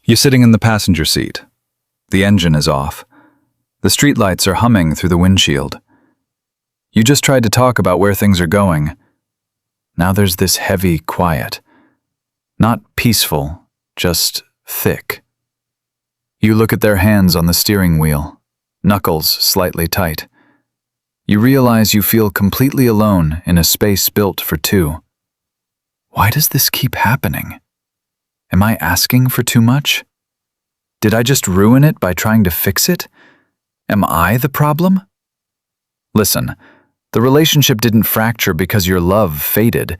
You're sitting in the passenger seat. The engine is off. The streetlights are humming through the windshield. You just tried to talk about where things are going. Now there's this heavy quiet. Not peaceful, just thick. You look at their hands on the steering wheel, knuckles slightly tight. You realize you feel completely alone in a space built for two. Why does this keep happening? Am I asking for too much? Did I just ruin it by trying to fix it? Am I the problem? Listen, the relationship didn't fracture because your love faded.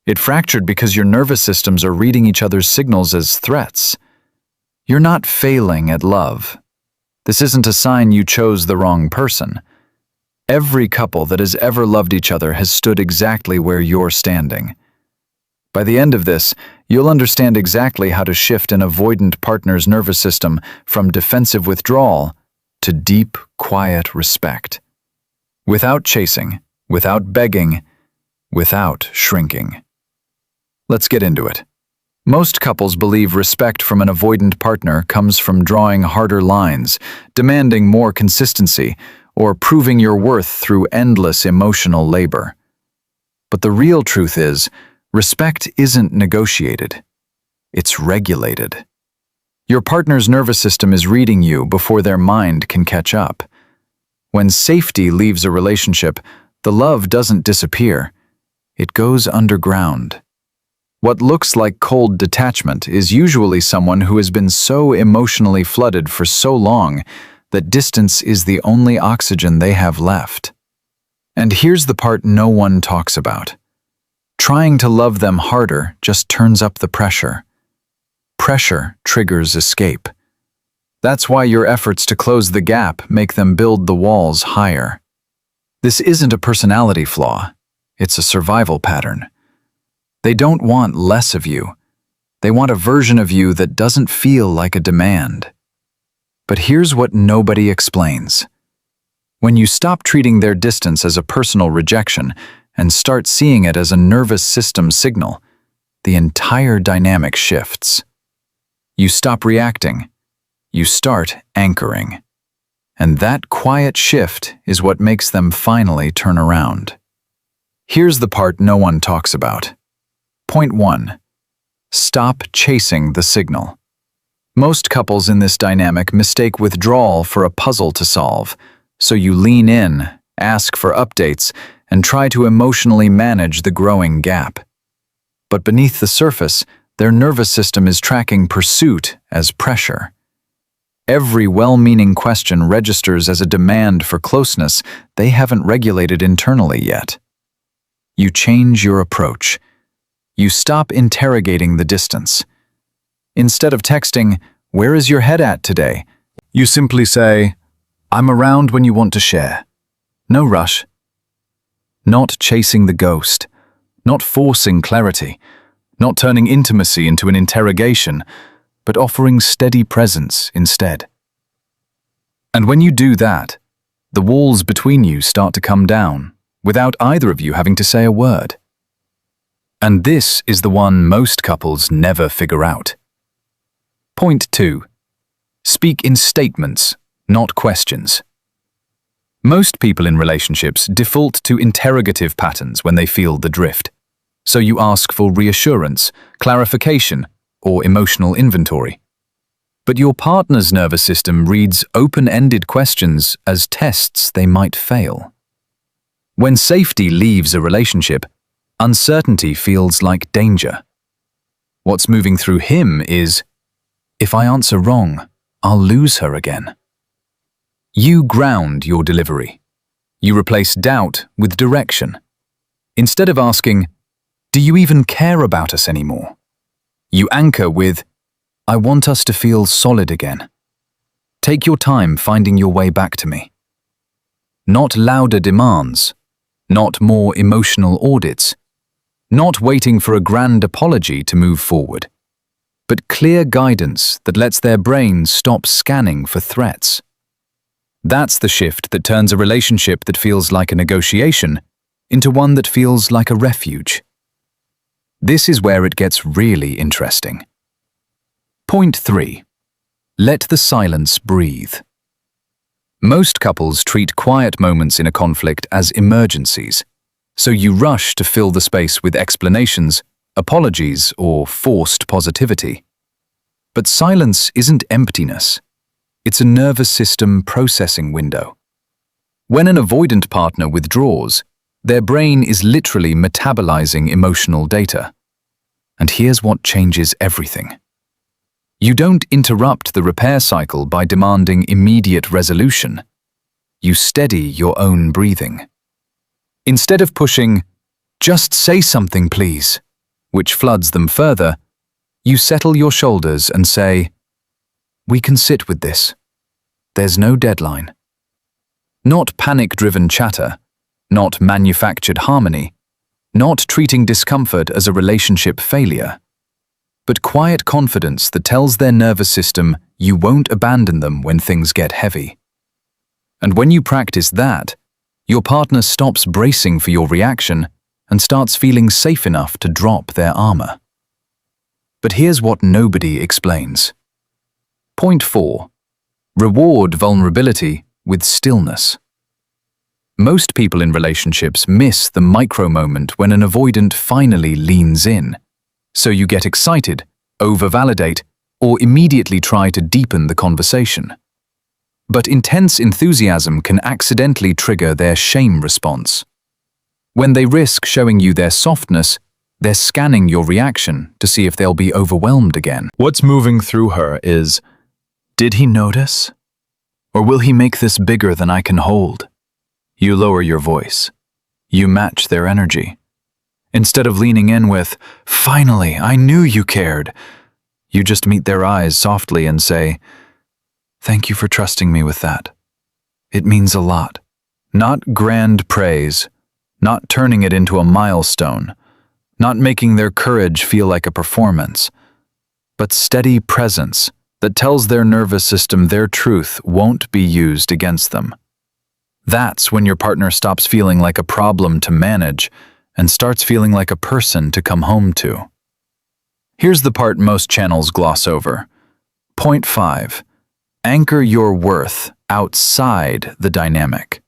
It fractured because your nervous systems are reading each other's signals as threats. You're not failing at love. This isn't a sign you chose the wrong person. Every couple that has ever loved each other has stood exactly where you're standing. By the end of this, you'll understand exactly how to shift an avoidant partner's nervous system from defensive withdrawal to deep, quiet respect. Without chasing, without begging, without shrinking. Let's get into it. Most couples believe respect from an avoidant partner comes from drawing harder lines, demanding more consistency, or proving your worth through endless emotional labor. But the real truth is, respect isn't negotiated. It's regulated. Your partner's nervous system is reading you before their mind can catch up. When safety leaves a relationship, the love doesn't disappear. It goes underground. What looks like cold detachment is usually someone who has been so emotionally flooded for so long that distance is the only oxygen they have left. And here's the part no one talks about. Trying to love them harder just turns up the pressure. Pressure triggers escape. That's why your efforts to close the gap make them build the walls higher. This isn't a personality flaw. It's a survival pattern. They don't want less of you. They want a version of you that doesn't feel like a demand. But here's what nobody explains. When you stop treating their distance as a personal rejection and start seeing it as a nervous system signal, the entire dynamic shifts. You stop reacting. You start anchoring. And that quiet shift is what makes them finally turn around. Here's the part no one talks about. Point 1. Stop chasing the signal. Most couples in this dynamic mistake withdrawal for a puzzle to solve, so you lean in, ask for updates, and try to emotionally manage the growing gap. But beneath the surface, their nervous system is tracking pursuit as pressure. Every well-meaning question registers as a demand for closeness they haven't regulated internally yet. You change your approach. You stop interrogating the distance. Instead of texting, "Where is your head at today?" you simply say, "I'm around when you want to share." No rush. Not chasing the ghost. Not forcing clarity. Not turning intimacy into an interrogation, but offering steady presence instead. And when you do that, the walls between you start to come down, without either of you having to say a word. And this is the one most couples never figure out. Point 2. Speak in statements, not questions. Most people in relationships default to interrogative patterns when they feel the drift. So you ask for reassurance, clarification, or emotional inventory. But your partner's nervous system reads open-ended questions as tests they might fail. When safety leaves a relationship, uncertainty feels like danger. What's moving through him is, if I answer wrong, I'll lose her again. You ground your delivery. You replace doubt with direction. Instead of asking, "Do you even care about us anymore?" you anchor with, "I want us to feel solid again. Take your time finding your way back to me." Not louder demands, not more emotional audits, not waiting for a grand apology to move forward, but clear guidance that lets their brain stop scanning for threats. That's the shift that turns a relationship that feels like a negotiation into one that feels like a refuge. This is where it gets really interesting. Point 3. Let the silence breathe. Most couples treat quiet moments in a conflict as emergencies, so you rush to fill the space with explanations, apologies, or forced positivity. But silence isn't emptiness. It's a nervous system processing window. When an avoidant partner withdraws, their brain is literally metabolizing emotional data. And here's what changes everything. You don't interrupt the repair cycle by demanding immediate resolution. You steady your own breathing. Instead of pushing, "Just say something, please," which floods them further, you settle your shoulders and say, "We can sit with this. There's no deadline." Not panic-driven chatter, not manufactured harmony, not treating discomfort as a relationship failure, but quiet confidence that tells their nervous system you won't abandon them when things get heavy. And when you practice that, your partner stops bracing for your reaction and starts feeling safe enough to drop their armor. But here's what nobody explains. Point 4. Reward vulnerability with stillness. Most people in relationships miss the micro moment when an avoidant finally leans in. So you get excited, over-validate, or immediately try to deepen the conversation. But intense enthusiasm can accidentally trigger their shame response. When they risk showing you their softness, they're scanning your reaction to see if they'll be overwhelmed again. What's moving through her is, did he notice? Or will he make this bigger than I can hold? You lower your voice. You match their energy. Instead of leaning in with, "Finally, I knew you cared," you just meet their eyes softly and say, "Thank you for trusting me with that. It means a lot." Not grand praise, not turning it into a milestone, not making their courage feel like a performance, but steady presence that tells their nervous system their truth won't be used against them. That's when your partner stops feeling like a problem to manage and starts feeling like a person to come home to. Here's the part most channels gloss over. Point 5. Anchor your worth outside the dynamic.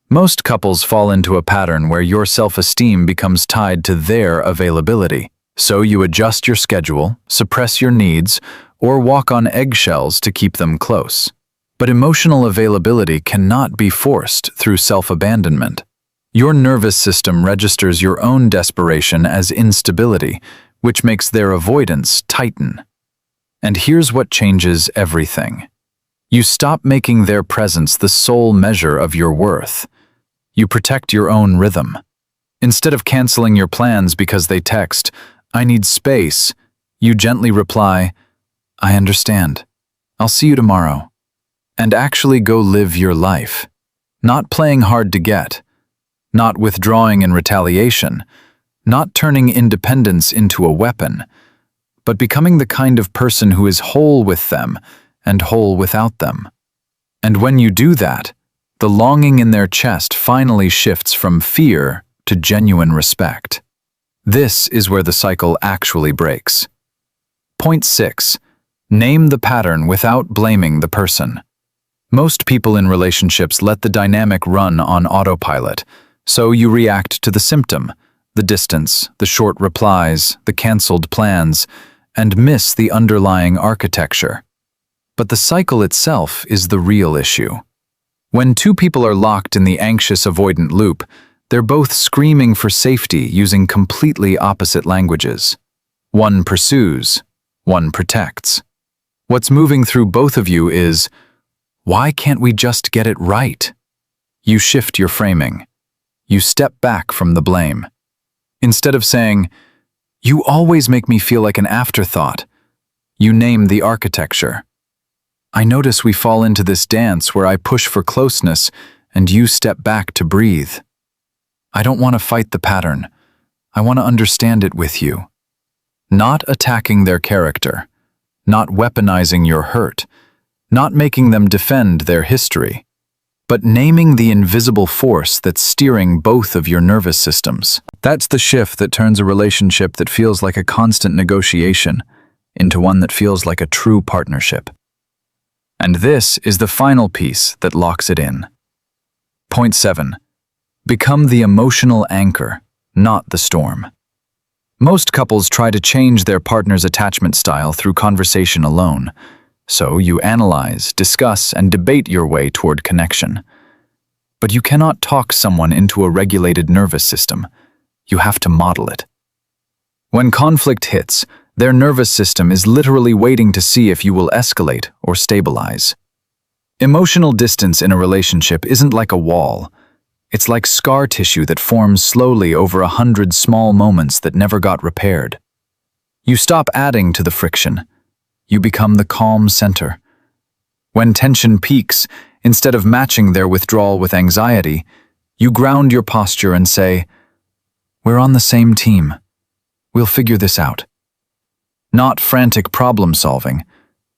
Most couples fall into a pattern where your self-esteem becomes tied to their availability. So you adjust your schedule, suppress your needs, or walk on eggshells to keep them close. But emotional availability cannot be forced through self-abandonment. Your nervous system registers your own desperation as instability, which makes their avoidance tighten. And here's what changes everything. You stop making their presence the sole measure of your worth. You protect your own rhythm. Instead of canceling your plans because they text, "I need space," you gently reply, "I understand. I'll see you tomorrow." And actually go live your life. Not playing hard to get. Not withdrawing in retaliation, not turning independence into a weapon, but becoming the kind of person who is whole with them and whole without them. And when you do that, the longing in their chest finally shifts from fear to genuine respect. This is where the cycle actually breaks. Point 6. Name the pattern without blaming the person. Most people in relationships let the dynamic run on autopilot. So you react to the symptom, the distance, the short replies, the canceled plans, and miss the underlying architecture. But the cycle itself is the real issue. When two people are locked in the anxious avoidant loop, they're both screaming for safety using completely opposite languages. One pursues, one protects. What's moving through both of you is, why can't we just get it right? You shift your framing. You step back from the blame. Instead of saying, "You always make me feel like an afterthought," you name the architecture. "I notice we fall into this dance where I push for closeness and you step back to breathe. I don't want to fight the pattern. I want to understand it with you." Not attacking their character, not weaponizing your hurt, not making them defend their history, but naming the invisible force that's steering both of your nervous systems. That's the shift that turns a relationship that feels like a constant negotiation into one that feels like a true partnership. And this is the final piece that locks it in. Point 7. Become the emotional anchor, not the storm. Most couples try to change their partner's attachment style through conversation alone. So you analyze, discuss, and debate your way toward connection. But you cannot talk someone into a regulated nervous system. You have to model it. When conflict hits, their nervous system is literally waiting to see if you will escalate or stabilize. Emotional distance in a relationship isn't like a wall. It's like scar tissue that forms slowly over 100 small moments that never got repaired. You stop adding to the friction. You become the calm center. When tension peaks, instead of matching their withdrawal with anxiety, you ground your posture and say, "We're on the same team. We'll figure this out." Not frantic problem solving,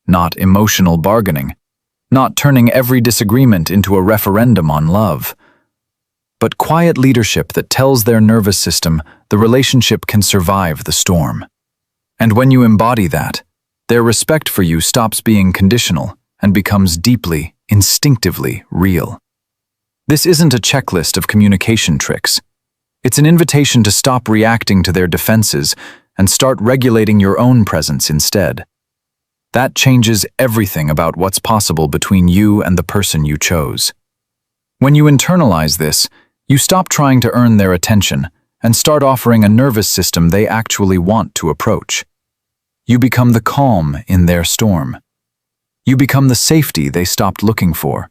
not emotional bargaining, not turning every disagreement into a referendum on love, but quiet leadership that tells their nervous system the relationship can survive the storm. And when you embody that, their respect for you stops being conditional and becomes deeply, instinctively real. This isn't a checklist of communication tricks. It's an invitation to stop reacting to their defenses and start regulating your own presence instead. That changes everything about what's possible between you and the person you chose. When you internalize this, you stop trying to earn their attention and start offering a nervous system they actually want to approach. You become the calm in their storm. You become the safety they stopped looking for.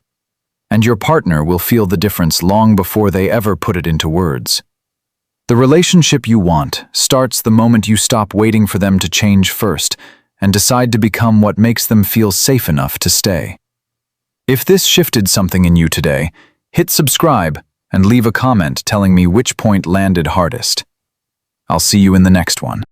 And your partner will feel the difference long before they ever put it into words. The relationship you want starts the moment you stop waiting for them to change first and decide to become what makes them feel safe enough to stay. If this shifted something in you today, hit subscribe and leave a comment telling me which point landed hardest. I'll see you in the next one.